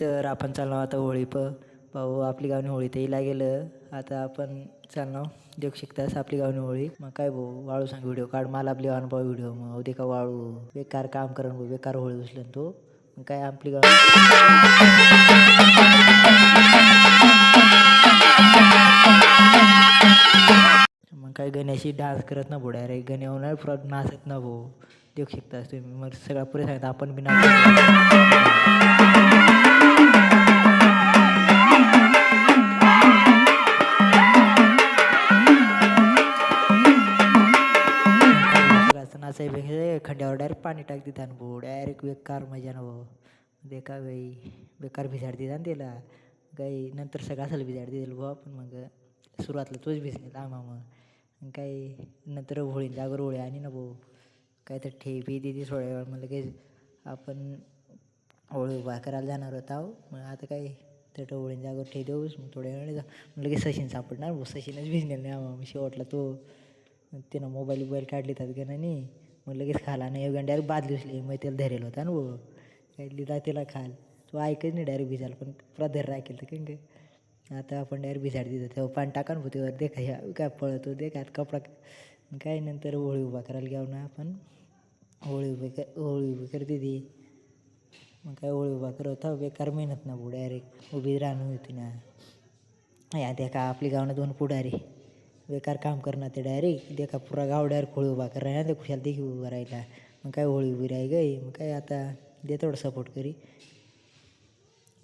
तर आपण चाललो आता होळी पाहू आपली गावनी होळी तेही लागेलं. आता आपण चाललो देऊ शिकतास आपली गावनी होळी. मग काय भाऊ वाळू सांग व्हिडिओ काढ मला आपली अनुभव व्हिडिओ मग होते का वाळू बेकार काम करण भाऊ बेकार होळी उचलन तो मग काय आपली गाव मग काय गण्याशी डान्स करत ना भाऊ डायरेक्ट गण्या होणार परत नाचत ना भाऊ देऊ शिकतास तुम्ही मग सगळा पुरे सांगता आपण बी नाचायपेक्षा खंड्यावर डायरेक्ट पाणी टाक देतात भाऊ डायरेक्ट बेकार मजा ना भाऊ बेकार गाई बेकार भिजाड देतात त्याला गाई नंतर सगळं असेल भिजाड दिलं भाऊ पण मग सुरुवातला तोच भिजले आम्हा मग काही नंतर होळी जागर होळी आणि ना भाऊ काय तर ठेपी दिली थोड्या वेळ मग लगेच आपण होळी उभा करायला जाणार होता मग आता काय तर होळी जागर ठे देऊस मग थोड्या वेळ मग लगेच सचिन सापडणार भाऊ सचिनच भिजलेलं नाही आम्हा शेवटला तो त्यानं मोबाईल काढली त्यात गणाने मग लगेच खाला नाही एवढ्या डायरेक्ट बादली उचली मग त्याला धरेल होता ना भाऊ काय लिहिला त्याला खाल तो ऐकत नाही डायरेक्ट भिजायला पण पुरा धर राखेल तर काय आता आपण डायरेक्ट भिजाड देतो तेव्हा पाणी टाका ना त्यावर देखा ह्या काय पळतो देखा कपडा काय नंतर होळी उभा करायला घ्यावं ना आपण होळी उभी करते ती मग काय होळी उभा करत बेकार मेहनत ना भाऊ डायरेक्ट उभी राहणं होती ना या देखा आपली गावनं 2 पुढारी बेकार काम करणार ते डायरेक्ट देखा पुरा गाव डायरेक्ट होळी उभा करणार ना ते खुशाल देखी उभा राहिला मग काय होळी उभी राही गई मग काय आता दे थोडं सपोर्ट करी